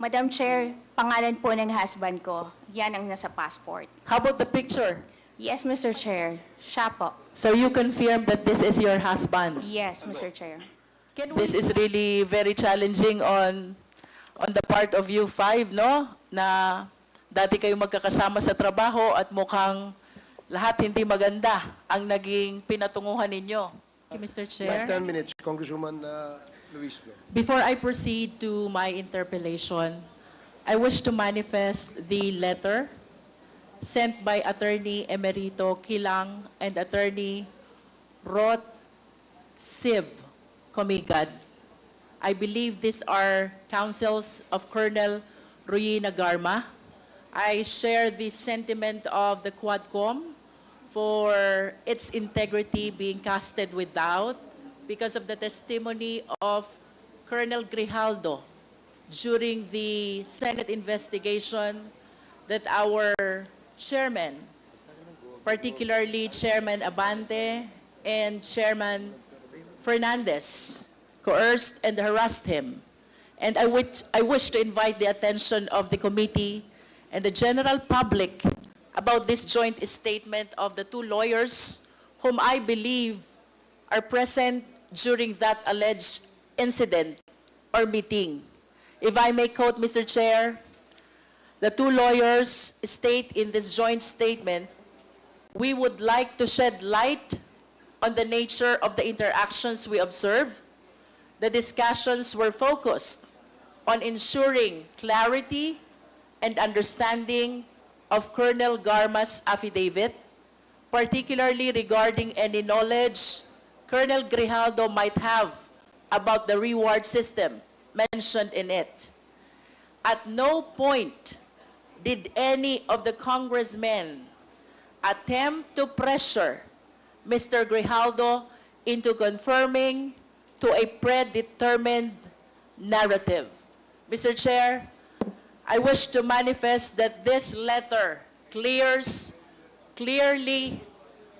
Madam Chair, pangalan po ng husband ko. Yan ang nasa passport. How about the picture? Yes, Mr. Chair. Siya po. So you confirm that this is your husband? Yes, Mr. Chair. This is really very challenging on the part of you five, no? Na dati kayo magkakasama sa trabaho at mukhang lahat hindi maganda ang naging pinatunguhan ninyo. Mr. Chair. 10 minutes, Congresswoman Luis. Before I proceed to my interpellation, I wish to manifest the letter sent by Attorney Emerito Kilang and Attorney Rod Siv Comigad. I believe these are counsels of Colonel Ruyina Garma. I share the sentiment of the Quadcom for its integrity being casted with doubt because of the testimony of Colonel Grijaldo during the Senate investigation that our chairman, particularly Chairman Abante and Chairman Fernandez, coerced and harassed him. And I wish to invite the attention of the committee and the general public about this joint statement of the two lawyers whom I believe are present during that alleged incident or meeting. If I may quote, Mr. Chair, the two lawyers state in this joint statement, we would like to shed light on the nature of the interactions we observed. The discussions were focused on ensuring clarity and understanding of Colonel Garma's affidavit, particularly regarding any knowledge Colonel Grijaldo might have about the reward system mentioned in it. At no point did any of the congressmen attempt to pressure Mr. Grijaldo into confirming to a predetermined narrative. Mr. Chair, I wish to manifest that this letter clearly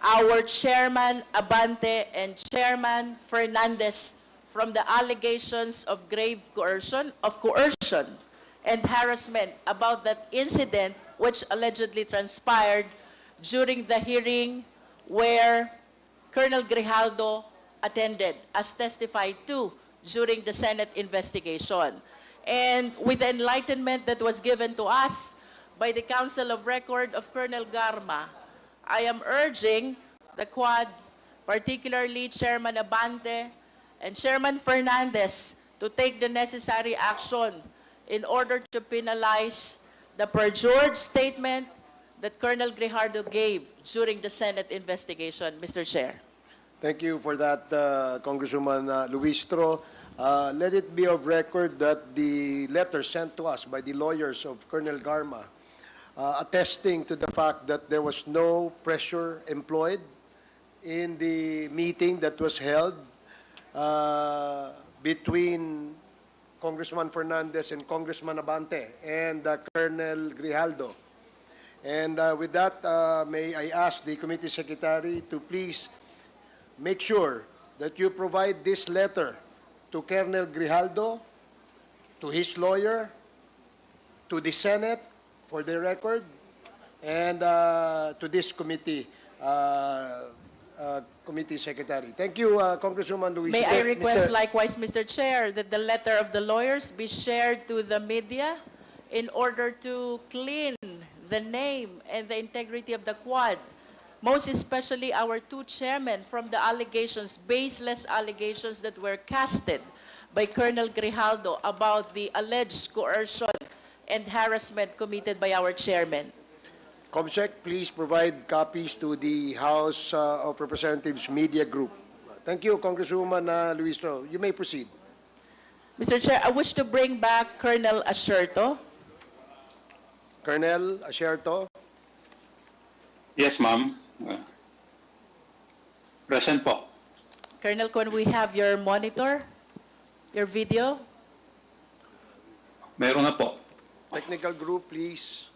our Chairman Abante and Chairman Fernandez from the allegations of grave coercion and harassment about that incident which allegedly transpired during the hearing where Colonel Grijaldo attended as testified to during the Senate investigation. And with the enlightenment that was given to us by the Council of Record of Colonel Garma, I am urging the Quad, particularly Chairman Abante and Chairman Fernandez, to take the necessary action in order to penalize the perjured statement that Colonel Grijaldo gave during the Senate investigation. Mr. Chair. Thank you for that, Congresswoman Luistro. Let it be of record that the letter sent to us by the lawyers of Colonel Garma attesting to the fact that there was no pressure employed in the meeting that was held between Congressman Fernandez and Congressman Abante and Colonel Grijaldo. And with that, may I ask the committee secretary to please make sure that you provide this letter to Colonel Grijaldo, to his lawyer, to the Senate for the record, and to this committee, committee secretary. Thank you, Congresswoman Luis. May I request likewise, Mr. Chair, that the letter of the lawyers be shared to the media in order to clean the name and the integrity of the Quad, most especially our two chairmen from the allegations, baseless allegations that were casted by Colonel Grijaldo about the alleged coercion and harassment committed by our chairman. Comsec, please provide copies to the House of Representatives Media Group. Thank you, Congresswoman Luistro. You may proceed. Mr. Chair, I wish to bring back Colonel Asherto. Colonel Asherto. Yes, ma'am. Present po. Colonel, can we have your monitor, your video? Meron na po. Technical group, please.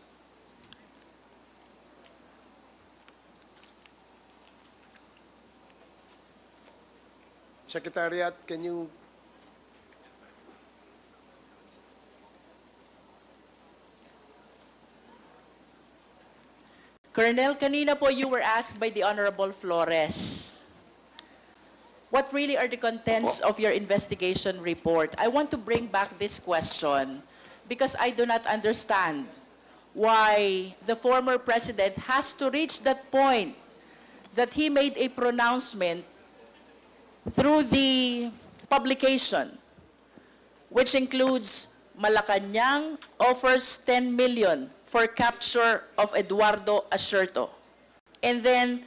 Secretariat, can you Colonel, kanina po you were asked by the Honorable Flores, what really are the contents of your investigation report? I want to bring back this question because I do not understand why the former president has to reach that point that he made a pronouncement through the publication, which includes Malacanang offers 10 million for capture of Eduardo Asierto. And then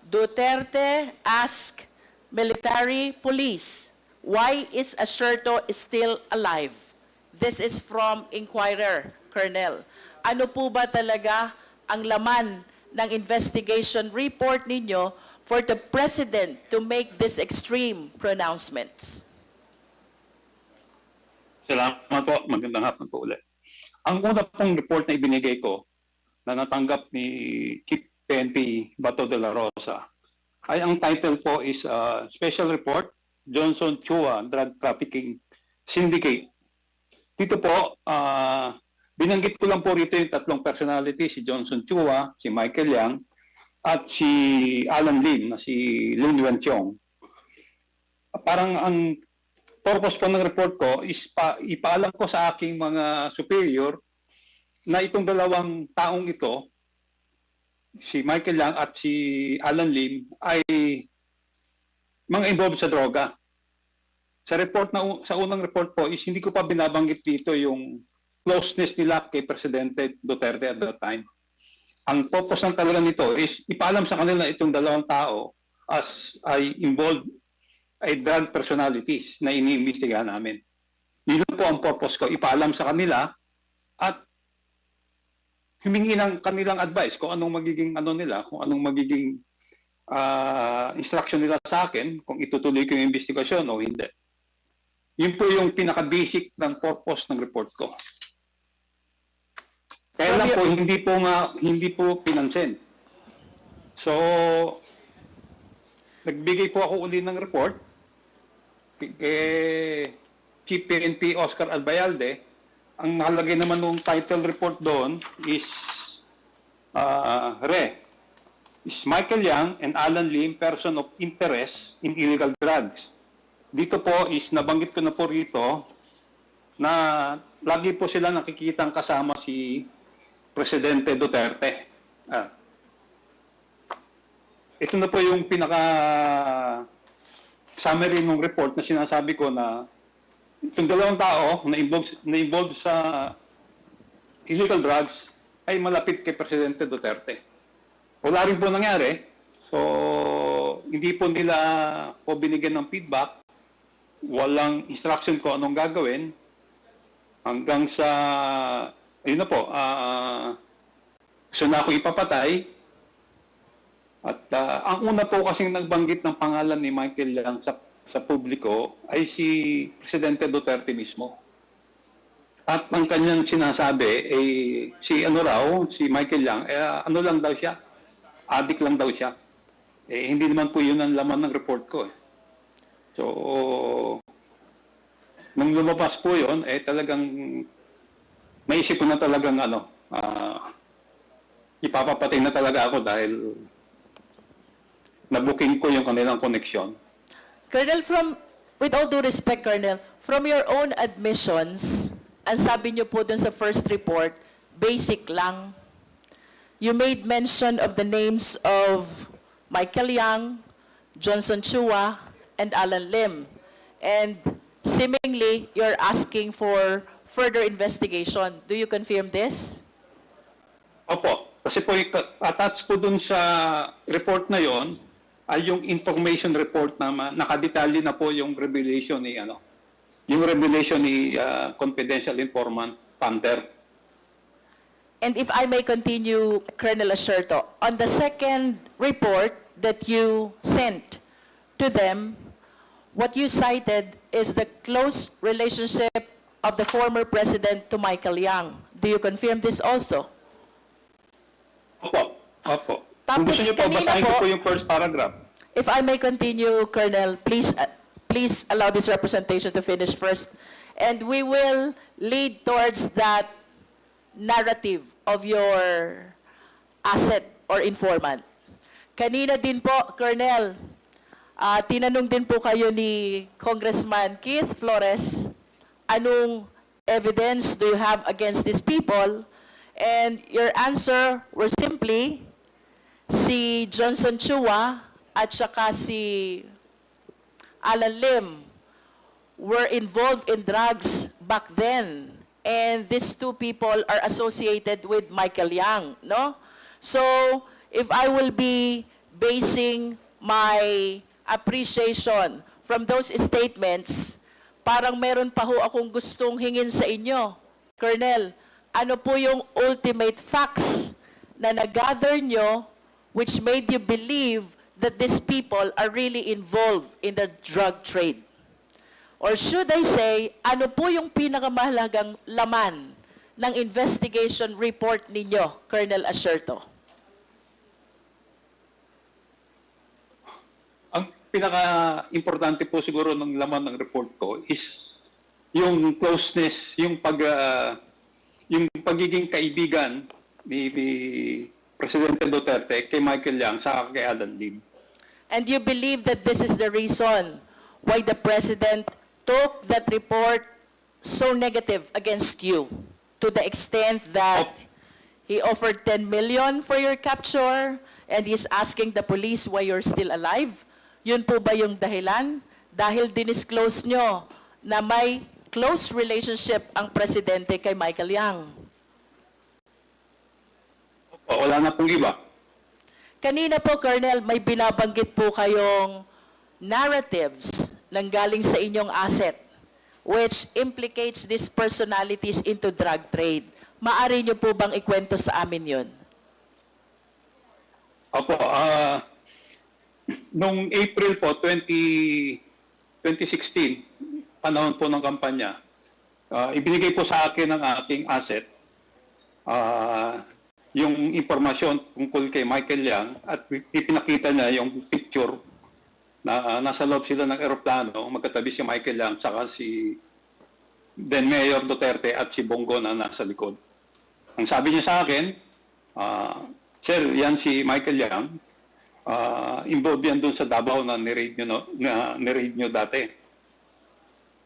Duterte asked military police, why is Asierto still alive? This is from Inquirer, Colonel. Ano po ba talaga ang laman ng investigation report ninyo for the President to make these extreme pronouncements? Salamat po. Magandang hapon po ulit. Ang una pong report na ibinigay ko na natanggap ni Chief PNP Bato de la Rosa ay ang title po is Special Report Johnson Chua Drug Trafficking Syndicate. Dito po, binanggit ko lang po rito yung tatlong personality, si Johnson Chua, si Michael Yang, at si Alan Lim, na si Lin Wenqiong. Parang ang purpose po ng report ko is ipaalam ko sa aking mga superior na itong dalawang taong ito, si Michael Yang at si Alan Lim, ay mga involved sa droga. Sa unang report po is hindi ko pa binabanggit dito yung closeness nila kay Presidente Duterte at that time. Ang purpose ng talaga nito is ipaalam sa kanila itong dalawang tao as ay involved ay drug personalities na iniimbestigahan namin. Yun po ang purpose ko, ipaalam sa kanila at humingi ng kanilang advice kung anong magiging kung anong magiging instruction nila sa akin, kung itutuloy ko yung investigasyon o hindi. Yun po yung pinaka-basic ng purpose ng report ko. Kaya lang po, hindi po pinansin. So, nagbigay po ako uli ng report kay Chief PNP Oscar Albayalde. Ang nakalagay naman ng title report doon is is Michael Yang and Alan Lim, person of interest in illegal drugs. Dito po is nabanggit ko na po rito na lagi po sila nakikitang kasama si Presidente Duterte. Ito na po yung pinaka summary ng report na sinasabi ko na itong dalawang tao na involved sa illegal drugs ay malapit kay Presidente Duterte. Wala rin po nangyari. So, hindi po nila po binigyan ng feedback. Walang instruction ko anong gagawin. Hanggang sa, ayun na po, gusto na ako ipapatay. At ang una po kasing nagbanggit ng pangalan ni Michael Yang sa publiko ay si Presidente Duterte mismo. At ang kanyang sinasabi ay si Michael Yang, ano lang daw siya? Addict lang daw siya. Hindi naman po yun ang laman ng report ko. So, nung lumabas po yun, talagang naisip ko na talagang ipapapatay na talaga ako dahil nabuking ko yung kanilang koneksyon. Colonel, with all due respect, Colonel, from your own admissions, ang sabi niyo po dun sa first report, basic lang. You made mention of the names of Michael Yang, Johnson Chua, and Alan Lim. And seemingly, you're asking for further investigation. Do you confirm this? Opo. Kasi po, attached po dun sa report na yon ay yung information report na nakadetalye na po yung revelation ni confidential informant Panther. And if I may continue, Colonel Asierto, on the second report that you sent to them, what you cited is the close relationship of the former president to Michael Yang. Do you confirm this also? Opo. Tapos Kung gusto niyo po, kanina basahin ko po- po yung first paragraph. If I may continue, Colonel, please allow this representation to finish first. And we will lead towards that narrative of your asset or informant. Kanina din po, Colonel, tinanong din po kayo ni Congressman Keith Flores, anong evidence do you have against these people? And your answer were simply, si Johnson Chua at saka si Alan Lim were involved in drugs back then. And these two people are associated with Michael Yang, no? So, if I will be basing my appreciation from those statements, parang meron pa ho akong gustong hingin sa inyo. Colonel, ano po yung ultimate facts na nag-gather nyo which made you believe that these people are really involved in the drug trade? Or should I say, ano po yung pinakamahalagang laman ng investigation report ninyo, Colonel Asierto? Ang pinaka-importante po siguro ng laman ng report ko is yung closeness, yung pagiging kaibigan ni Presidente Duterte kay Michael Yang sa kay Alan Lim. And you believe that this is the reason why the President took that report so negative against you to the extent that he offered 10 million for your capture and he's asking the police why you're still alive? Yun po ba yung dahilan? Dahil dinisclose nyo na may close relationship ang Presidente kay Michael Yang. Wala na pong iba. Kanina po, Colonel, may binabanggit po kayong narratives nang galing sa inyong asset which implicates these personalities into drug trade. Maari niyo po bang ikwento sa amin yun? Opo, noong April po, 2016, panahon po ng kampanya, ibinigay po sa akin ng aking asset yung impormasyon tungkol kay Michael Yang at ipinakita niya yung picture na nasa loob sila ng eroplano, magkatabi si Michael Yang saka si then Mayor Duterte at si Bongo na nasa likod. Ang sabi niya sa akin, Sir, yan si Michael Yang, involved yan doon sa Davao na ni-raid nyo dati.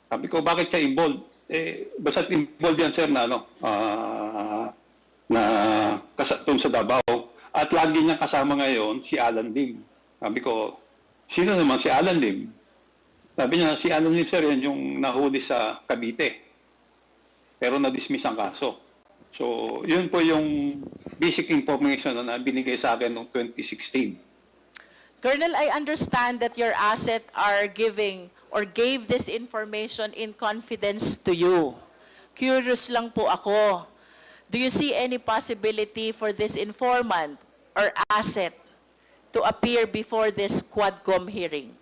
Sabi ko, bakit siya involved? Basta involved yan, sir, na doon sa Davao. At lagi niyang kasama ngayon si Alan Lim. Sabi ko, sino naman si Alan Lim? Sabi niya, si Alan Lim, sir, yan yung nahuli sa Cavite. Pero na-dismiss ang kaso. So, yun po yung basic information na binigay sa akin noong 2016. Colonel, I understand that your asset are giving or gave this information in confidence to you. Curious lang po ako. Do you see any possibility for this informant or asset to appear before this Quadcom hearing?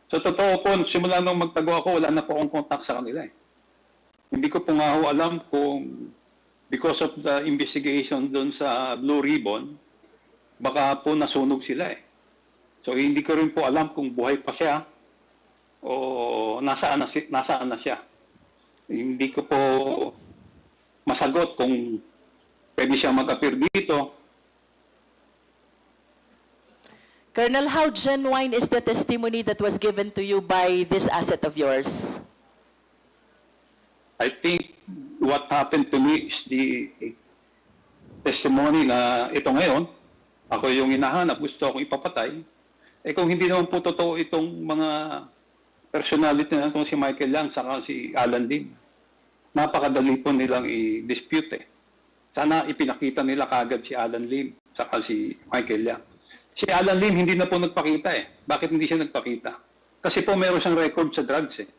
So totoo po, simula nung magtago ako, wala na po akong contact sa kanila eh. Hindi ko po nga ho alam kung because of the investigation doon sa Blue Ribbon, baka po nasunog sila eh. So hindi ko rin po alam kung buhay pa siya o nasaan na siya. Hindi ko po masagot kung pwede siya mag-appear dito. Colonel, how genuine is the testimony that was given to you by this asset of yours? I think what happened to me is the testimony na ito ngayon, ako yung hinahanap, gusto akong ipapatay. Kung hindi naman po totoo itong mga personality na itong si Michael Yang saka si Alan Lim, napakadali po nilang i-dispute eh. Sana ipinakita nila kagad si Alan Lim saka si Michael Yang. Si Alan Lim hindi na po nagpakita eh. Bakit hindi siya nagpakita? Kasi po meron siyang record sa drugs eh.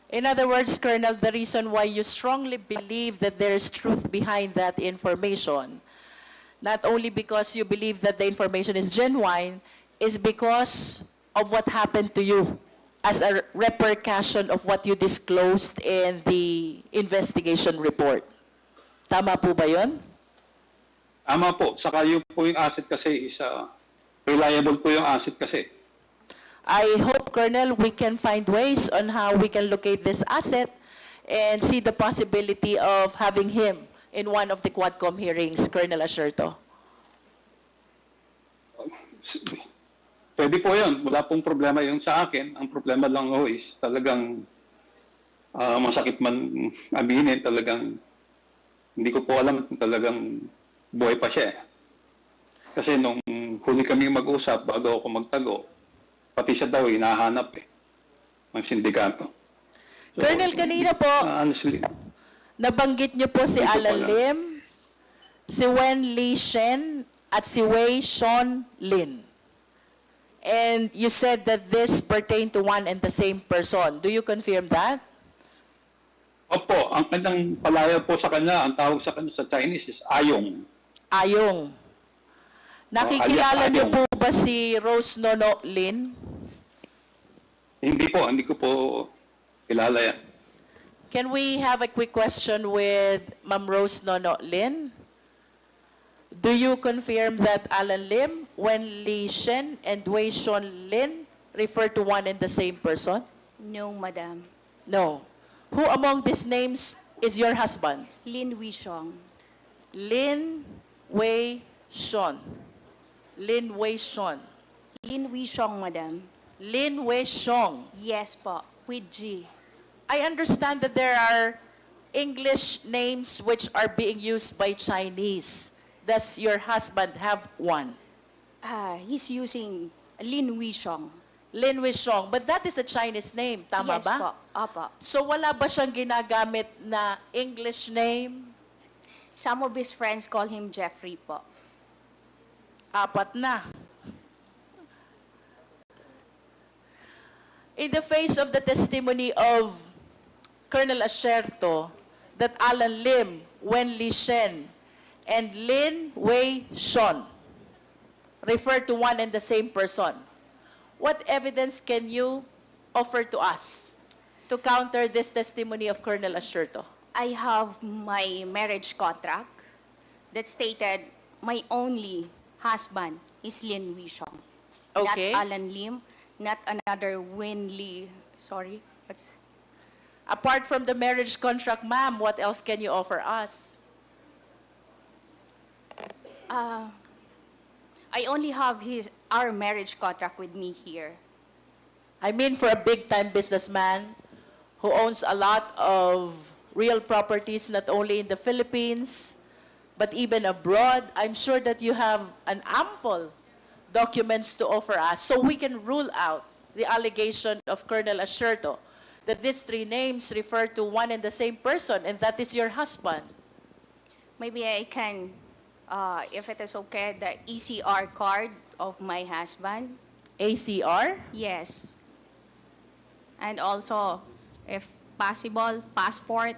In other words, Colonel, the reason why you strongly believe that there is truth behind that information, not only because you believe that the information is genuine, is because of what happened to you as a repercussion of what you disclosed in the investigation report. Tama po ba yun? Tama po. Saka yung po yung asset kasi is reliable po yung asset kasi. I hope, Colonel, we can find ways on how we can locate this asset and see the possibility of having him in one of the Quadcom hearings, Colonel Asherto? Pwede po yun. Wala pong problema yung sa akin. Ang problema lang ho is talagang masakit man aminin, talagang hindi ko po alam kung talagang buhay pa siya. Kasi nung huli kami mag-usap bago ako magtago, pati siya daw hinahanap ng sindikato. So, Colonel, kanina po, honestly, nabanggit niyo po si Hindi ko Alan alam. Lim, si Wen Li Shen, at si Wei Sean Lin. And you said that this pertained to one and the same person. Do you confirm that? opo, ang kanyang palaya po sa kanya, ang tawag sa kanya sa Chinese is Ayong. Ayong. Nakikilala alias niyo Ayong. po ba si Rose Nono Lin? Hindi ko po kilala yan. Can we have a quick question with Ma'am Rose Nono Lin? Do you confirm that Alan Lim, Wen Li Shen, and Wei Sean Lin refer to one and the same person? No, Madam. No. Who among these names is your husband? Lin Wishong. Lin Wei Sean. Lin Wei Sean. Lin Wishong, Madam. Lin Wei Sean. Yes po, with G. I understand that there are English names which are being used by Chinese. Does your husband have one? He's using Lin Wishong. Lin Wei Sean. But that is a Chinese name, tama Yes ba? po, opo. So wala ba siyang ginagamit na English name? Some of his friends call him Jeffrey po. Apat na. In the face of the testimony of Colonel Asherto that Alan Lim, Wen Li Shen, and Lin Wei Sean refer to one and the same person, what evidence can you offer to us to counter this testimony of Colonel Asherto? I have my marriage contract that stated my only husband is Lin Wishong. Okay. Not Alan Lim, not another Win Lee. Sorry, what's... Apart from the marriage contract, ma'am, what else can you offer us? I only have our marriage contract with me here. I mean, for a big-time businessman who owns a lot of real properties, not only in the Philippines, but even abroad, I'm sure that you have an ample documents to offer us so we can rule out the allegation of Colonel Asherto that these three names refer to one and the same person, and that is your husband. Maybe I can, if it is okay, the ECR card of my husband. ACR? Yes. And also, if possible, passport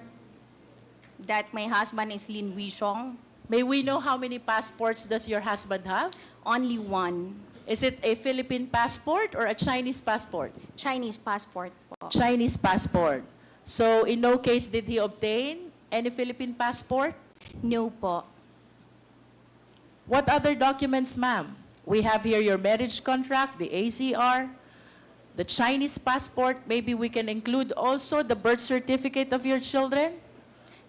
that my husband is Lin Wishong. May we know how many passports does your husband have? Only one. Is it a Philippine passport or a Chinese passport? Chinese passport po. Chinese passport. So in no case did he obtain any Philippine passport? No po. What other documents, ma'am? We have here your marriage contract, the ACR, the Chinese passport. Maybe we can include also the birth certificate of your children.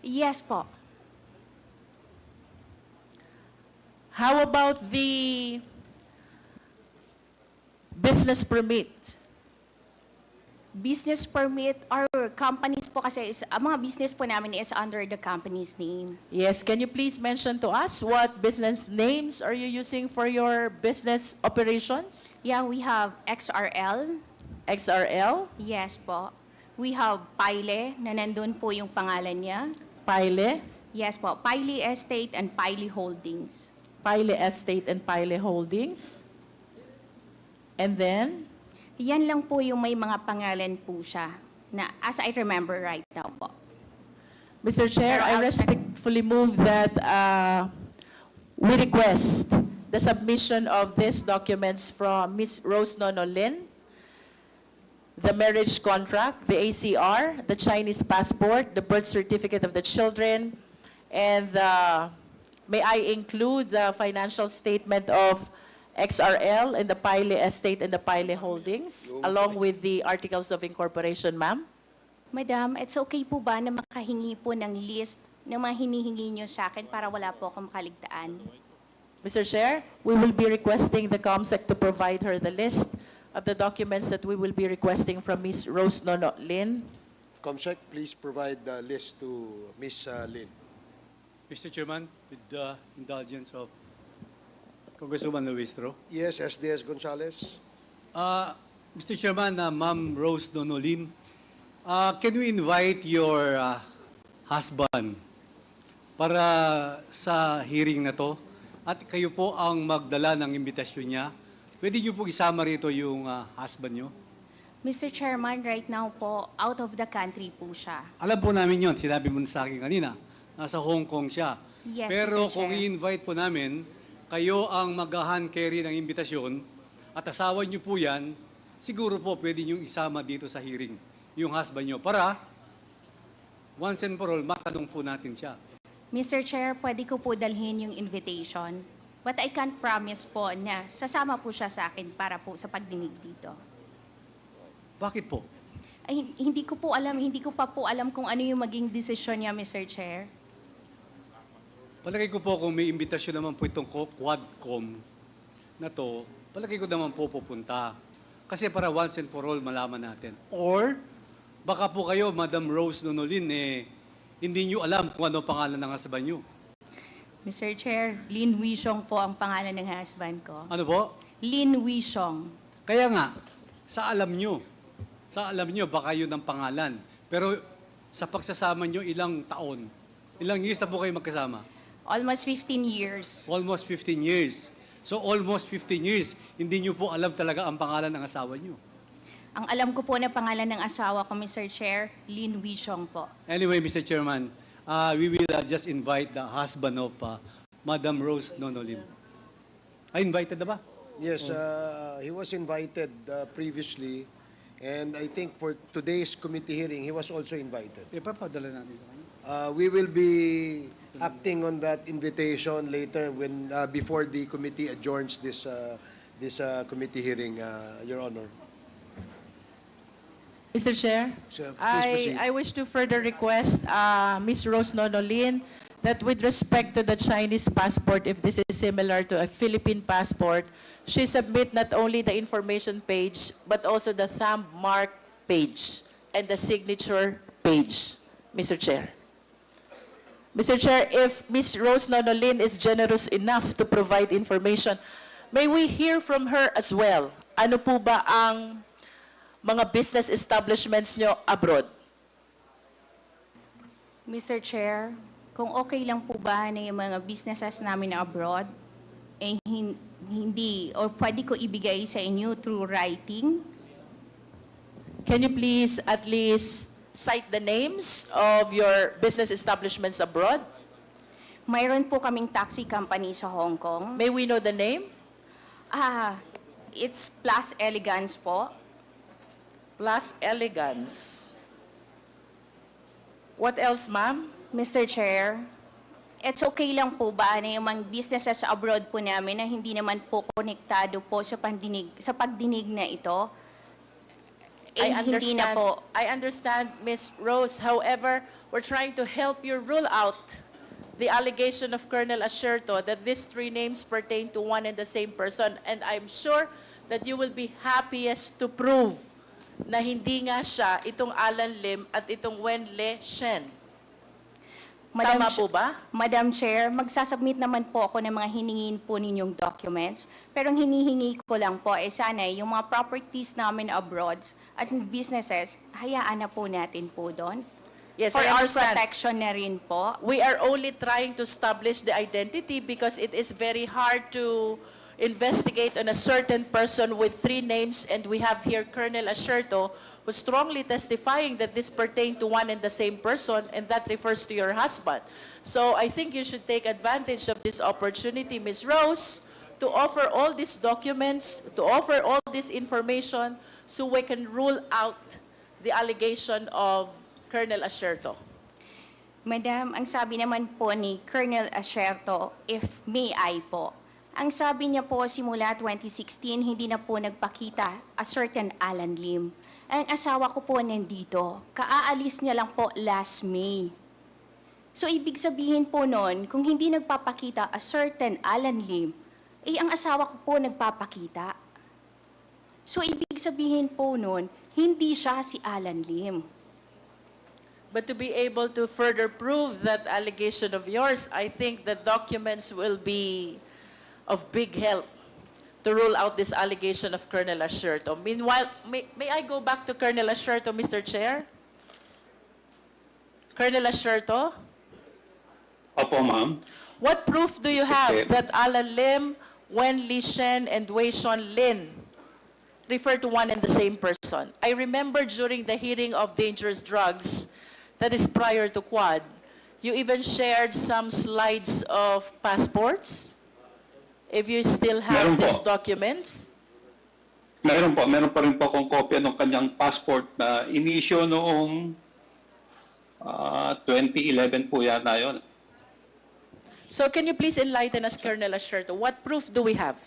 Yes po. How about the business permit? Business permit, our companies po kasi is, ang mga business po namin is under the company's name. Yes, can you please mention to us what business names are you using for your business operations? Yeah, we have XRL. XRL, Yes po. We have Pile, na nandun po yung pangalan niya. Pile, Yes po, Pile Estate and Pile Holdings. Pile Estate and Pile Holdings. And then, Yan lang po yung may mga pangalan po siya na as I remember right now po. Mr. Chair, Pero I I'll- respectfully move that we request the submission of these documents from Ms. Rose Nono Lin, the marriage contract, the ACR, the Chinese passport, the birth certificate of the children, and may I include the financial statement of XRL and the Pile Estate and the Pile Holdings, along with the articles of incorporation, ma'am? Madam, it's okay po ba na makahingi po ng list ng mga hinihingi nyo sa akin para wala po akong makaligtaan. Mr. Chair, we will be requesting the COMSEC to provide her the list of the documents that we will be requesting from Ms. Rose Nono Lin. Comsec, please provide the list to Ms. Lin. Mr. Chairman, with the indulgence of Congresswoman Luistro. Yes, SDS Gonzales. Mr. Chairman, Ma'am Rose Donolin, can we invite your husband para sa hearing na to? At kayo po ang magdala ng imbitasyon niya. Pwede niyo po isama rito yung husband niyo? Mr. Chairman, right now po, out of the country po siya. Alam po namin yon, sinabi mo sa akin kanina. Nasa Hong Kong siya. Yes, Pero Mr. kung Chair. i-invite po namin, kayo ang mag-hand carry ng imbitasyon at asawa niyo po yan, siguro po pwede niyo isama dito sa hearing yung husband niyo para once and for all, matanong po natin siya. Mr. Chair, pwede ko po dalhin yung invitation. But I can't promise po na sasama po siya sa akin para po sa pagdinig dito. Bakit po? Ay, hindi ko pa po alam kung ano yung maging desisyon niya, Mr. Chair. Palagay ko po kung may imbitasyon naman po itong Quadcom na to, palagay ko naman po pupunta. Kasi para once and for all malaman natin. Or, baka po kayo, Madam Rose Nonolin, hindi nyo alam kung ano pangalan ng husband nyo. Mr. Chair, Lin Wishong po ang pangalan ng husband ko. Ano po? Lin Wishong. Kaya nga, sa alam nyo, baka yun ang pangalan. Pero sa pagsasama nyo, ilang taon? Ilang years na po kayo magkasama? Almost 15 years. Almost 15 years. So almost 15 years, hindi nyo po alam talaga ang pangalan ng asawa nyo. Ang alam ko po na pangalan ng asawa ko, Mr. Chair, Lin Wishong po. Anyway, Mr. Chairman, we will just invite the husband of Madam Rose Nonolin. Ay, invited na ba? Yes, he was invited previously, and I think for today's committee hearing, he was also invited. Papadala natin sa kanya. We will be acting on that invitation later when before the committee adjourns this committee hearing, Your Honor. Mr. Chair, So, please proceed. I wish to further request Ms. Rose Nonolin that with respect to the Chinese passport, if this is similar to a Philippine passport, she submit not only the information page, but also the thumb mark page and the signature page, Mr. Chair. Mr. Chair, if Ms. Rose Nonolin is generous enough to provide information, may we hear from her as well? Ano po ba ang mga business establishments nyo abroad? Mr. Chair, kung okay lang po ba na yung mga businesses namin abroad, hindi, or pwede ko ibigay sa inyo through writing? Can you please at least cite the names of your business establishments abroad? Mayroon po kaming taxi company sa Hong Kong. May we know the name? It's Plus Elegance po. Plus Elegance. What else, ma'am? Mr. Chair, it's okay lang po ba na yung mga businesses sa abroad po namin na hindi naman po konektado po sa pagdinig na ito? Hindi na po. I understand, Ms. Rose. However, we're trying to help you rule out the allegation of Colonel Asherto that these three names pertain to one and the same person. And I'm sure that you will be happiest to prove na hindi nga siya itong Alan Lim at itong Wen Le Shen. Tama po ba? Madam Chair, magsasubmit naman po ako ng mga hiningin po ninyong documents. Pero ang hinihingi ko lang po sana yung mga properties namin abroad at businesses, hayaan na po natin po doon. Yes, For I our understand. protection na rin po. We are only trying to establish the identity because it is very hard to investigate on a certain person with three names, and we have here Colonel Asherto, who's strongly testifying that this pertains to one and the same person, and that refers to your husband. So I think you should take advantage of this opportunity, Ms. Rose, to offer all these documents, to offer all this information, so we can rule out the allegation of Colonel Asherto. Madam, ang sabi naman po ni Colonel Asherto, if may I po, ang sabi niya po simula 2016, hindi na po nagpakita a certain Alan Lim. Ang asawa ko po nandito, kaaalis niya lang po last May. So ibig sabihin po nun, kung hindi nagpapakita a certain Alan Lim, ang asawa ko po nagpapakita. So ibig sabihin po nun, hindi siya si Alan Lim. But to be able to further prove that allegation of yours, I think the documents will be of big help to rule out this allegation of Colonel Asherto. Meanwhile, may I go back to Colonel Asherto, Mr. Chair? Colonel Asherto, Opo, ma'am. what proof do you have Okay. that Alan Lim, Wen Li Shen, and Wei Shon Lin refer to one and the same person? I remember during the hearing of dangerous drugs, that is prior to Quad, you even shared some slides of passports. If you still have Meron po. these documents, Meron pa rin po akong kopya ng kanyang passport na ini-issue noong 2011 po yata yun. so can you please enlighten us, Colonel Asherto, what proof do we have?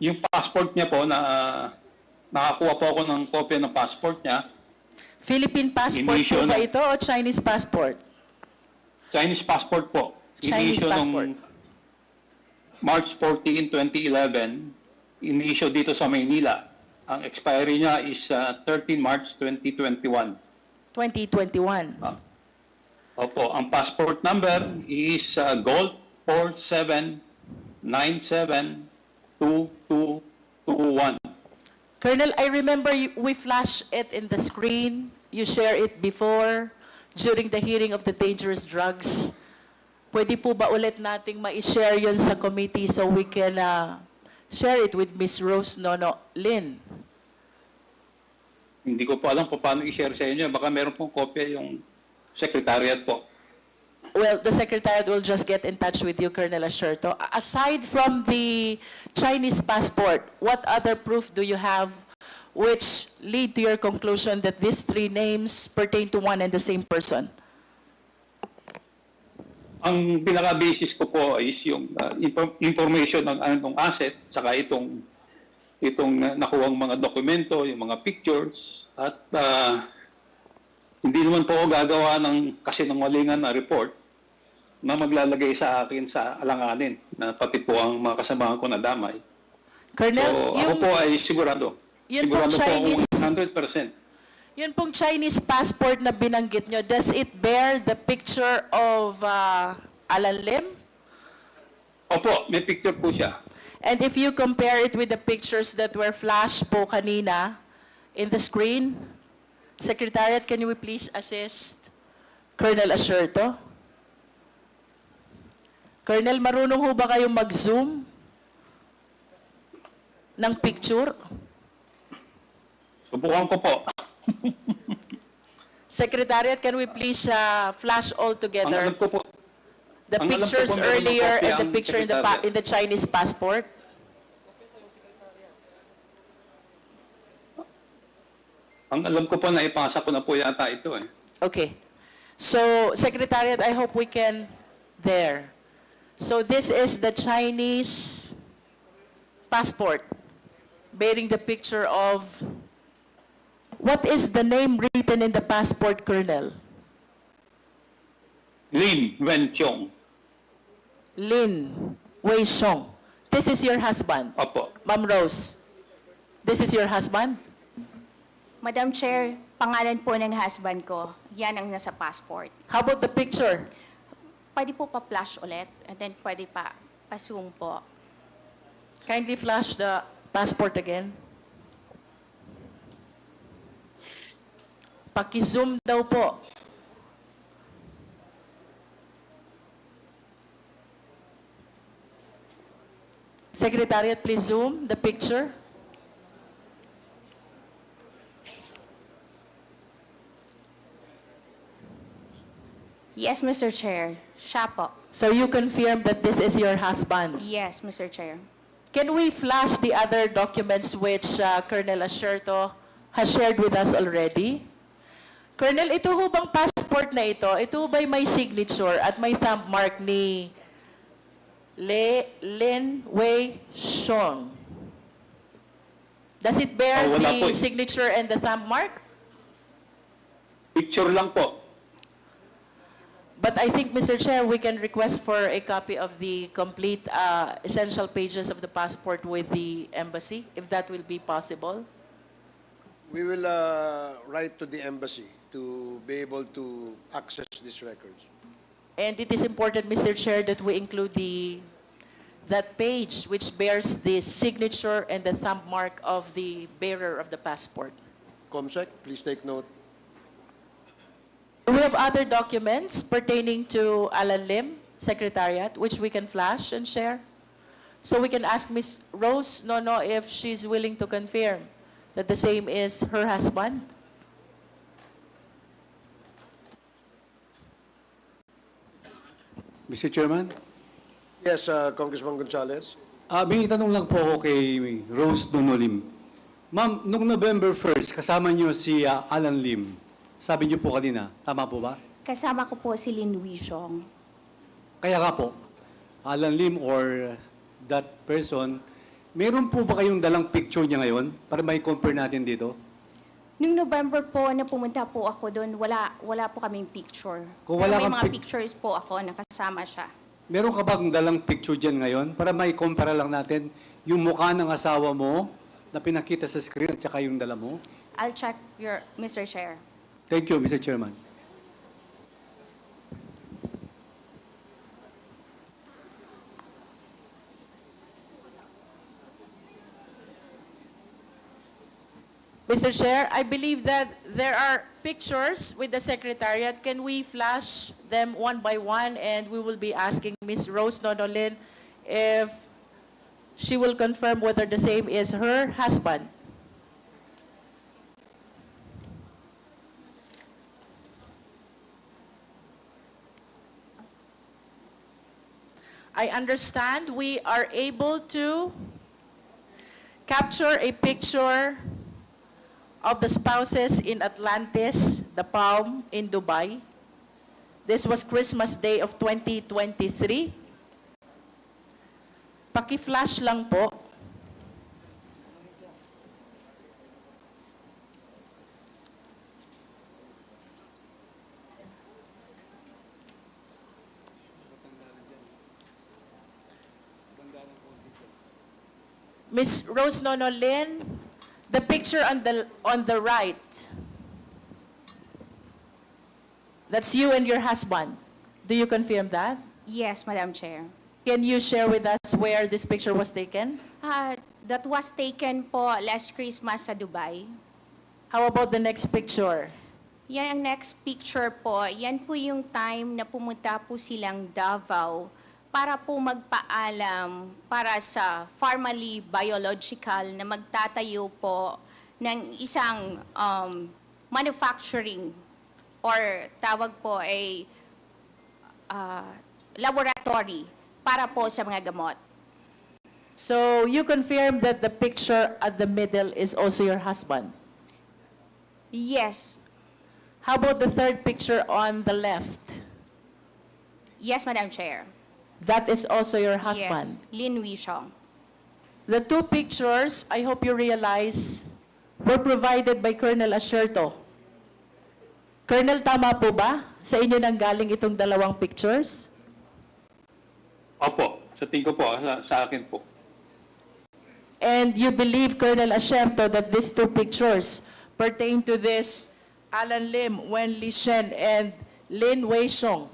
Yung passport niya po na nakakuha po ako ng kopya ng passport niya, Philippine passport Initial po ba na- ito o Chinese passport? Chinese passport po. Chinese Ini-issue passport. nung March 14, 2011, ini-issue dito sa Maynila. Ang expiry niya is 13 March 2021. 2021. Opo, ang passport number is Gold 47972221. Colonel, I remember we flash it in the screen. You share it before, during the hearing of the dangerous drugs. Pwede po ba ulit nating ma-share yun sa committee so we can share it with Ms. Rose Nono Lin? Hindi ko po alam kung paano i-share sa inyo. Baka meron pong kopya yung secretariat po. Well, the Secretariat will just get in touch with you, Colonel Asherto. Aside from the Chinese passport, what other proof do you have which lead to your conclusion that these three names pertain to one and the same person? Ang pinaka-basis ko po is yung information ng anong asset, saka itong nakuwang mga dokumento, yung mga pictures, at hindi naman po ako gagawa ng kasinungalingan na report na maglalagay sa akin sa alanganin na pati po ang mga kasamahan ko na damay. Colonel, So ako po ay sigurado. Yun pong Sigurado po Chinese- akong 100%. yun pong Chinese passport na binanggit nyo, does it bear the picture of Alan Lim? Opo, may picture po siya. And if you compare it with the pictures that were flashed po kanina in the screen, Secretariat, can you please assist Colonel Asherto? Colonel, marunong ho ba kayong mag-zoom ng picture? Subukan ko po. Secretariat, can we please flash all Ang together alam ko po, the ang alam ko pictures po, meron ng earlier kopya and the ang picture in Secretariat. in the Chinese passport? ang alam ko po na ipasa ko na po yata ito eh. Okay. So, Secretariat, I hope we can there. So, this is the Chinese passport bearing the picture of, what is the name written in the passport, Colonel? Lin Wenqiong. Lin Wei Song. This is your husband, Opo. Ma'am Rose. This is your husband? Madam Chair, pangalan po ng husband ko, yan ang nasa passport. How about the picture? Pwede po pa-flash ulit, and then pwede pa-zoom po. Kindly flash the passport again. Paki-zoom daw po. Secretariat, please zoom the picture. Yes, Mr. Chair. Siya po. So you confirm that this is your husband. Yes, Mr. Chair. Can we flash the other documents which Colonel Asherto has shared with us already? Colonel, ito ho bang passport na ito ho ba'y may signature at may thumb mark ni Lin Wei Shong? Does it bear Wala po the eh. signature and the thumb mark? Picture lang po. But I think, Mr. Chair, we can request for a copy of the complete essential pages of the passport with the embassy, if that will be possible. We will write to the embassy to be able to access these records. And it is important, Mr. Chair, that we include that page which bears the signature and the thumb mark of the bearer of the passport. Comsec, please take note. Do we have other documents pertaining to Alan Lim, Secretariat, which we can flash and share? So we can ask Ms. Rose Nono if she's willing to confirm that the same is her husband. Mr. Chairman, Yes, Congressman Gonzales. may tanong lang po ako kay Rose Donolim. Ma'am, nung November 1st, kasama niyo si Alan Lim. Sabi niyo po kanina, tama po ba? Kasama ko po si Lin Wishong. Kaya nga po, Alan Lim or that person, meron po ba kayong dalang picture niya ngayon para may compare natin dito? Nung November po na pumunta po ako doon, wala po kaming picture. Kung Pero wala may kang mga pictures po ako na kasama siya. Meron ka bang dalang picture dyan ngayon para may compare lang natin yung mukha ng asawa mo na pinakita sa screen at saka yung dala mo? I'll check your, Mr. Chair. Thank you, Mr. Chairman. Mr. Chair, I believe that there are pictures with the Secretariat. Can we flash them one by one? And we will be asking Ms. Rose Nonolin if she will confirm whether the same is her husband. I understand we are able to capture a picture of the spouses in Atlantis, the Palm in Dubai. This was Christmas Day of 2023. Paki-flash lang po. Miss Rose Nonolin, the picture on the right, that's you and your husband. Do you confirm that? Yes, Madam Chair. Can you share with us where this picture was taken? That was taken po last Christmas sa Dubai. How about the next picture? Yan ang next picture po. Yan po yung time na pumunta po silang Davao para po magpaalam para sa Pharmaly Biological na magtatayo po ng isang manufacturing or tawag po ay laboratory para po sa mga gamot. So you confirm that the picture at the middle is also your husband? Yes. How about the third picture on the left? Yes, Madam Chair. That is also your husband? Yes, Lin Wishong. The two pictures, I hope you realize, were provided by Colonel Asherto. Colonel, tama po ba? Sa inyo nang galing itong dalawang pictures? Opo, sa tingin ko po, sa akin po. And you believe, Colonel Asherto, that these two pictures pertain to this Alan Lim, Wen Li Shen, and Lin Wei Xiong?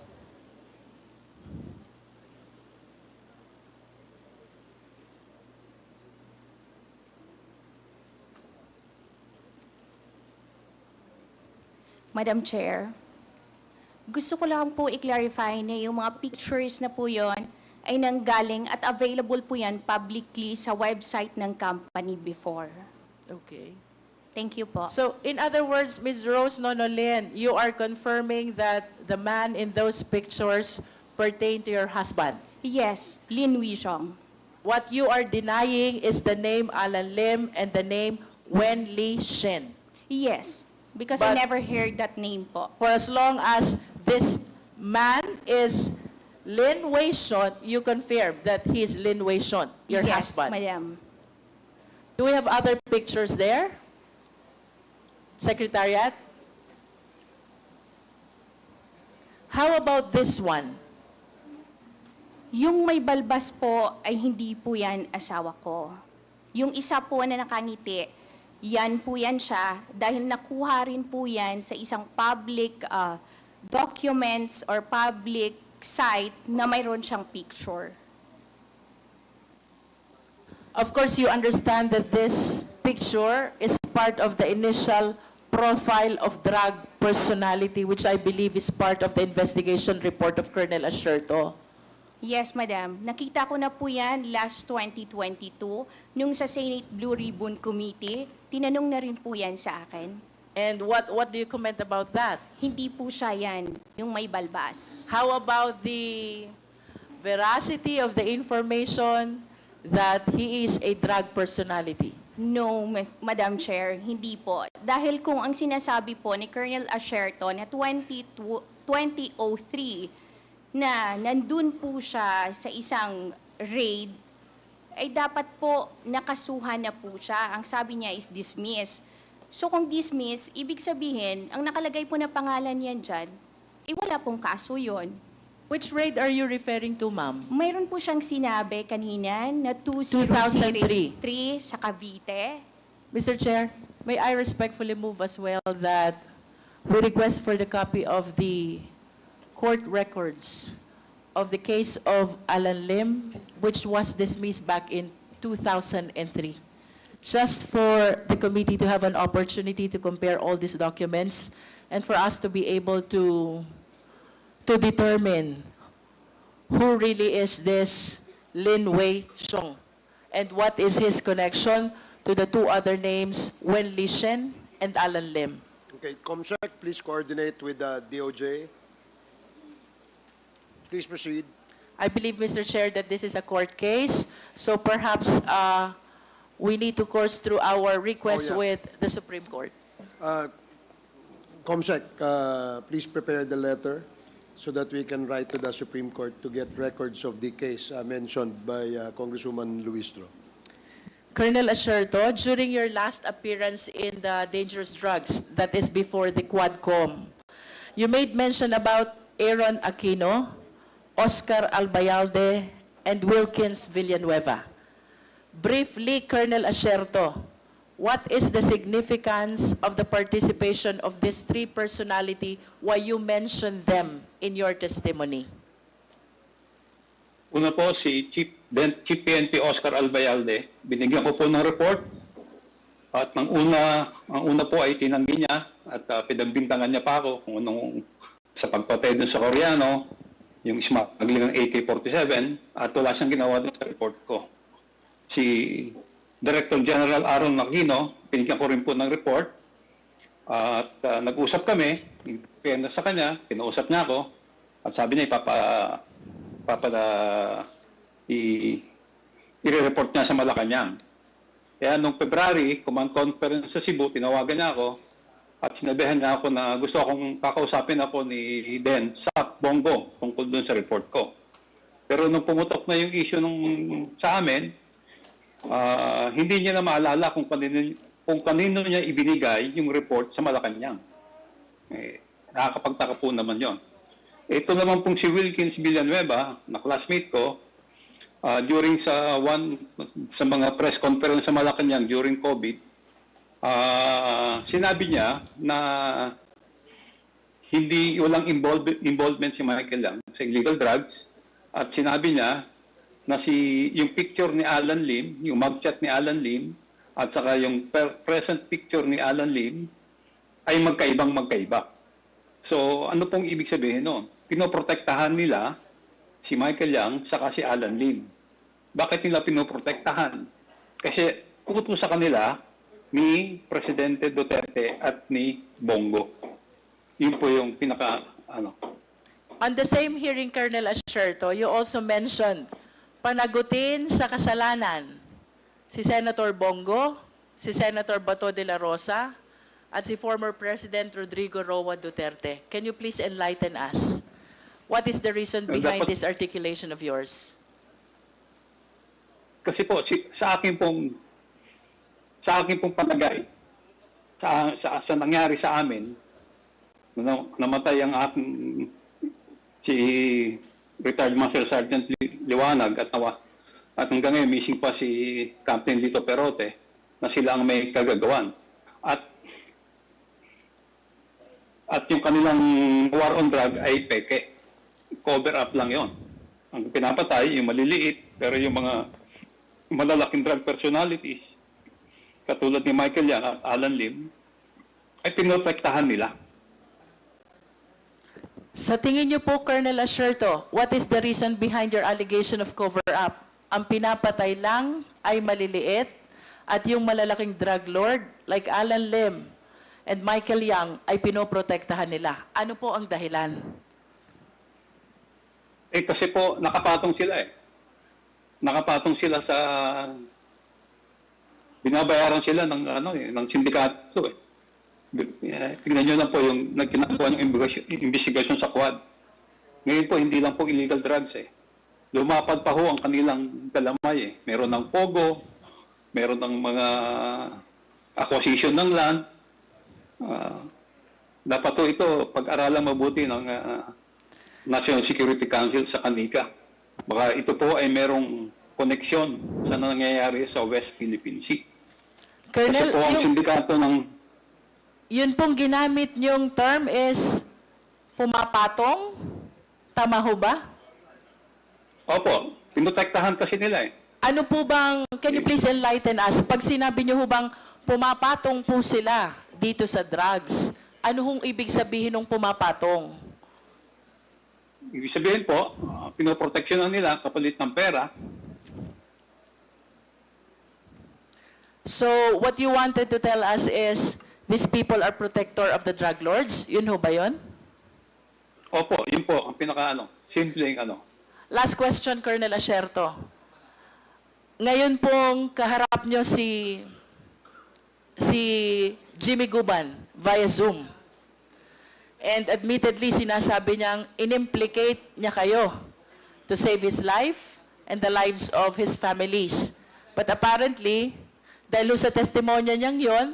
Madam Chair, gusto ko lang po i-clarify na yung mga pictures na po yon ay nanggaling at available po yan publicly sa website ng company before. Okay. Thank you po. So, in other words, Ms. Rose Nonolin, you are confirming that the man in those pictures pertain to your husband. Yes, Lin Wishong. What you are denying is the name Alan Lim and the name Wen Li Shen. Yes, because I But- never heard that name po. For as long as this man is Lin Wei Shon, you confirm that he is Lin Wei Shon, your Yes, husband. Madam. Do we have other pictures there? Secretariat? How about this one? Yung may balbas po ay hindi po yan asawa ko. Yung isa po na nakangiti, yan po yan siya dahil nakuha rin po yan sa isang public documents or public site na mayroon siyang picture. Of course, you understand that this picture is part of the initial profile of drug personality, which I believe is part of the investigation report of Colonel Asherto. Yes, madam. Nakita ko na po yan last 2022, nung sa Senate Blue Ribbon Committee, tinanong na rin po yan sa akin. And what do you comment about that? Hindi po siya yan, yung may balbas. How about the veracity of the information that he is a drug personality? No, Madam Chair, hindi po. Dahil kung ang sinasabi po ni Colonel Asherto na 2003 na nandun po siya sa isang raid, ay dapat po nakasuhan na po siya. Ang sabi niya is dismiss. So kung dismiss, ibig sabihin, ang nakalagay po na pangalan niyan dyan, wala pong kaso yon. Which raid are you referring to, ma'am? Mayroon po siyang sinabi kanina na 2003 sa Cavite. Mr. Chair, may I respectfully move as well that we request for the copy of the court records of the case of Alan Lim, which was dismissed back in 2003. Just for the committee to have an opportunity to compare all these documents and for us to be able to determine who really is this Lin Wei Xiong and what is his connection to the two other names, Wen Lishen and Alan Lim. Okay, COMSEC, please coordinate with the DOJ. Please proceed. I believe, Mr. Chair, that this is a court case, so perhaps we need to course through our request Oh, yeah. with the Supreme Court. COMSEC, please prepare the letter so that we can write to the Supreme Court to get records of the case mentioned by Congresswoman Luistro. Colonel Asherto, during your last appearance in the dangerous drugs, that is before the Quadcom, you made mention about Aaron Aquino, Oscar Albayalde, and Wilkins Villanueva. Briefly, Colonel Asherto, what is the significance of the participation of these three personality? Why you mention them in your testimony? Una po si Chief PNP Oscar Albayalde, binigyan ko po ng report at ang una po ay tinanggi niya at pinagbintangan niya pa ako kung anong sa pagpatay dun sa Koreano, yung smuggling ng AK-47 at wala siyang ginawa dun sa report ko. Si Director General Aaron Aquino, binigyan ko rin po ng report at nag-usap kami, kaya sa kanya, kinausap niya ako at sabi niya i-report niya sa Malacanang. Kaya nung February, command conference sa Cebu, tinawagan niya ako at sinabihan niya ako na gusto akong kakausapin ako ni Den sa Bongo tungkol dun sa report ko. Pero nung pumutok na yung issue sa amin, hindi niya na maalala kung kanino niya ibinigay yung report sa Malacanang. Nakakapagtaka po naman yon. Ito naman pong si Wilkins Villanueva, na classmate ko, during sa mga press conference sa Malacanang during COVID, sinabi niya na walang involvement si Michael Yang sa illegal drugs at sinabi niya na yung picture ni Alan Lim, yung mugshot ni Alan Lim at saka yung present picture ni Alan Lim ay magkaiba. So ano pong ibig sabihin noon? Pinoprotektahan nila si Michael Yang saka si Alan Lim. Bakit nila pinoprotektahan? Kasi utos sa kanila ni Presidente Duterte at ni Bongo. Yun po yung On the same hearing, Colonel Asherto, you also mentioned panagutin sa kasalanan si Senator Bongo, si Senator Bato de la Rosa, at si former President Rodrigo Roa Duterte. Can you please enlighten us? What is the reason behind this articulation of yours? Kasi po sa akin pong palagay sa nangyari sa amin, namatay ang aking si retired Master Sergeant Liwanag at hanggang ngayon missing pa si Captain Lito Perote na sila ang may kagagawan. At yung kanilang war on drug ay peke. Cover up lang yon. Ang pinapatay, yung maliliit, pero yung mga malalaking drug personalities, katulad ni Michael Yang at Alan Lim, ay pinotektahan nila. Sa tingin niyo po, Colonel Asierto, what is the reason behind your allegation of cover-up? Ang pinapatay lang ay maliliit at yung malalaking drug lord like Alan Lim and Michael Yang ay pinoprotektahan nila. Ano po ang dahilan? Kasi po, nakapatong sila eh. Nakapatong sila sa... Binabayaran sila ng sindikato eh. Tingnan nyo lang po yung nagkinagawa ng investigasyon sa Quad. Ngayon po, hindi lang po illegal drugs eh. Lumapad pa ho ang kanilang galamay eh. Meron ng pogo, meron ng mga acquisition ng land. Dapat po ito pag-aralan mabuti ng National Security Council sa Kanika. Baka ito po ay merong koneksyon sa nangyayari sa West Philippine Sea. Kasi Colonel, po ang sindikato ng... yun pong ginamit niyong term is pumapatong? Tama ho ba? Opo, pinotektahan kasi nila eh. Ano po bang, can you please enlighten us? Pag sinabi niyo ho bang pumapatong po sila dito sa drugs, ano hong ibig sabihin ng pumapatong? Ibig sabihin po, pinoproteksyonan nila kapalit ng pera. So, what you wanted to tell us is, these people are protector of the drug lords? Yun ho ba yun? Opo, yun po ang simpleng Last question, Colonel Asierto. Ngayon pong kaharap nyo si Jimmy Guban via Zoom. And admittedly, sinasabi niyang inimplicate niya kayo to save his life and the lives of his families. But apparently, dahil sa testimonya niyang yon,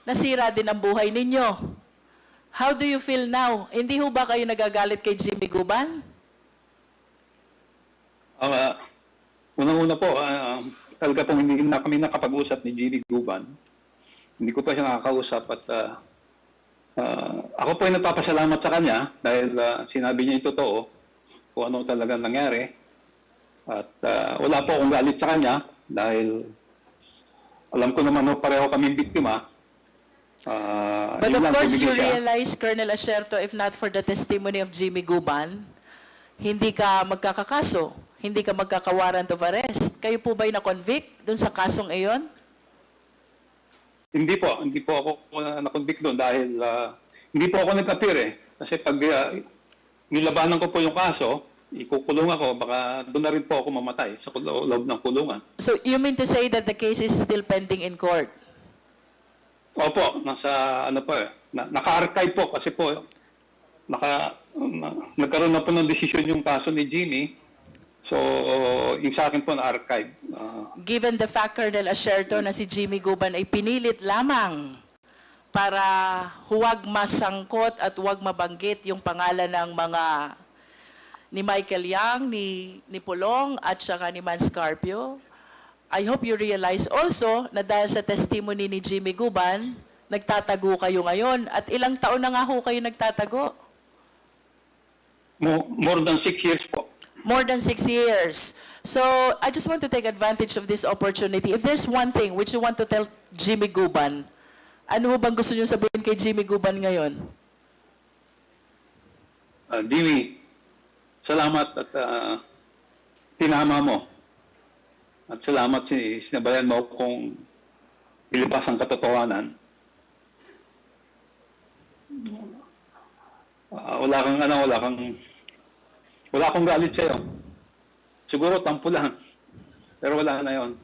nasira din ang buhay ninyo. How do you feel now? Hindi ho ba kayo nagagalit kay Jimmy Guban? Unang-una po, talaga pong hindi na kami nakapag-usap ni Jimmy Guban. Hindi ko pa siya nakakausap at ako po ay nagpapasalamat sa kanya dahil sinabi niya yung totoo kung ano talaga nangyari. At wala po akong galit sa kanya dahil alam ko naman pareho kaming biktima. But yun of lang, course, you tumigil siya. realize, Colonel Asierto, if not for the testimony of Jimmy Guban, hindi ka magkakakaso, hindi ka magkaka-warrant of arrest. Kayo po ba'y na-convict dun sa kasong iyon? Hindi po ako na-convict doon dahil hindi po ako nag-appear eh. Kasi pag nilabanan ko po yung kaso, ikukulong ako, baka doon na rin po ako mamatay sa loob ng kulungan. So you mean to say that the case is still pending in court? Opo, nasa naka-archive po kasi po nagkaroon na po ng desisyon yung kaso ni Jimmy. So, yung sa akin po na-archive. Given the fact, Colonel Asierto, na si Jimmy Guban ay pinilit lamang para huwag masangkot at huwag mabanggit yung pangalan ng mga ni Michael Yang, ni Pulong, at saka ni Man Scarpio, I hope you realize also na dahil sa testimony ni Jimmy Guban, nagtatago kayo ngayon. At ilang taon na nga ho kayo nagtatago? More than 6 years po. More than 6 years. So, I just want to take advantage of this opportunity. If there's one thing which you want to tell Jimmy Guban, ano ho bang gusto niyo sabihin kay Jimmy Guban ngayon? Jimmy, salamat at tinama mo. At salamat sinabayan mo kung ilabas ang katotohanan. Wala akong galit sa'yo. Siguro tampo lang. Pero wala na yon.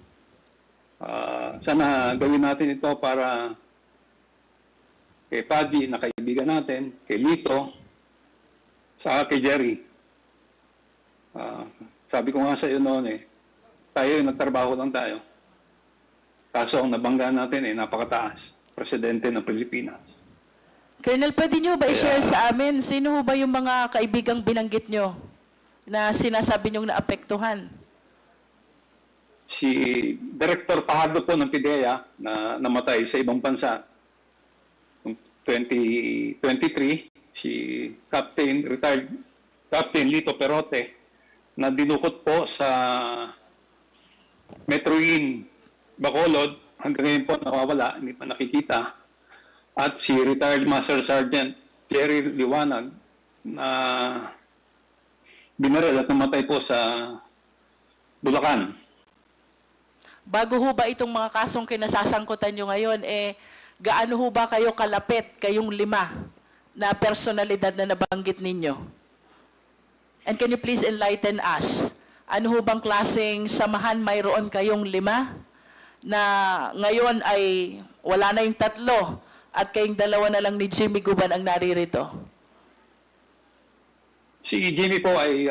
Sana gawin natin ito para kay Paddy na kaibigan natin, kay Lito, saka kay Jerry. Sabi ko nga sa iyo noon tayo nagtrabaho lang tayo. Kaso ang nabangga natin napakataas. Presidente ng Pilipinas. Colonel, pwede nyo ba i-share sa amin, sino ho ba yung mga kaibigang binanggit nyo na sinasabi nyong naapektuhan? Si Director Pajardo po ng PIDEA na namatay sa ibang bansa noong 2023, si retired Captain Lito Perote na dinukot po sa Metro Inn, Bacolod, hanggang ngayon po nawawala, hindi pa nakikita. At si retired Master Sergeant Jerry Liwanag na binaril at namatay po sa Bulacan. Bago ho ba itong mga kasong kinasasangkutan nyo ngayon, gaano ho ba kayo kalapit, kayong 5 na personalidad na nabanggit ninyo? And can you please enlighten us? Ano ho bang klaseng samahan mayroon kayong 5 na ngayon ay wala na yung 3 at kayong 2 na lang ni Jimmy Guban ang naririto? Si Jimmy po ay,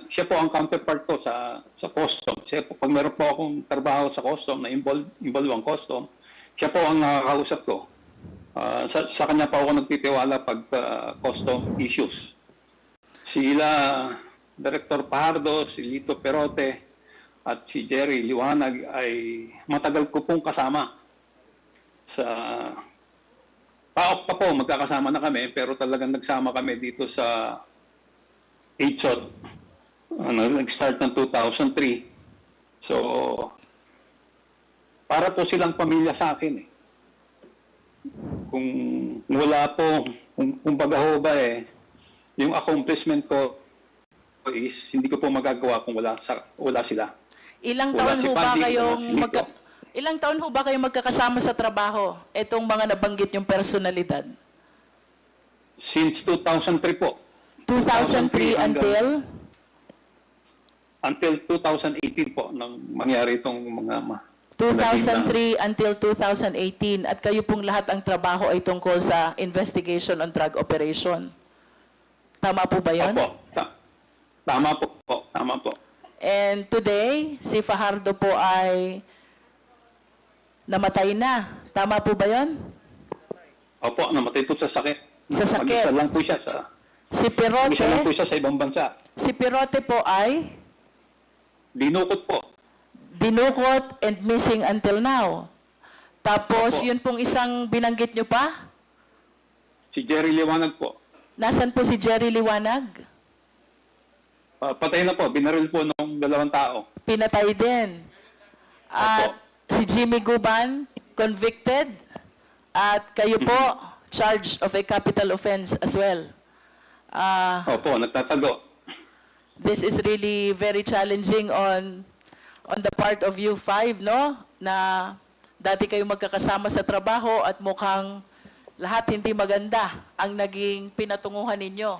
siya po ang counterpart ko sa custom. Siya po, pag meron po akong trabaho sa custom na involve ang custom, siya po ang nakakausap ko. Sa kanya pa ako nagtitiwala pag custom issues. Sila, Director Pajardo, si Lito Perote, at si Jerry Liwanag ay matagal ko pong kasama sa PAOK pa po, magkakasama na kami, pero talagang nagsama kami dito sa HOT. Nag-start ng 2003. So, para po silang pamilya sa akin eh. Kung wala po, kung baga ho ba yung accomplishment ko is hindi ko po magagawa kung wala sila. Ilang Wala taon si ho ba Pandi, kayong wala si Lito. Ilang taon ho ba kayong magkakasama sa trabaho? Itong mga nabanggit yung personalidad. Since 2003 po. 2003 until? Until 2018 po nang mangyari itong mga 2003 until 2018. At kayo pong lahat ang trabaho ay tungkol sa investigation on drug operation. Tama po ba yun? Opo. Tama po. Tama po. And today, si Fajardo po ay namatay na. Tama po ba yun? Opo, namatay po sa sakit. Sa sakit. Mag-isa lang po siya sa Si mag-isa lang po Perote, siya sa ibang bansa. si Perote po ay Dinukot po. binukot and missing until now. Tapos, Opo. yun pong isang binanggit nyo pa, Si Jerry Liwanag po. nasan po si Jerry Liwanag? Patay na po. Binaril po ng 2 tao. Pinatay din. At si Jimmy Guban, convicted. At kayo po, charged of a capital offense as well. Opo, nagtatago. This is really very challenging on the part of you 5, no? Na dati kayo magkakasama sa trabaho at mukhang lahat hindi maganda ang naging pinatunguhan ninyo.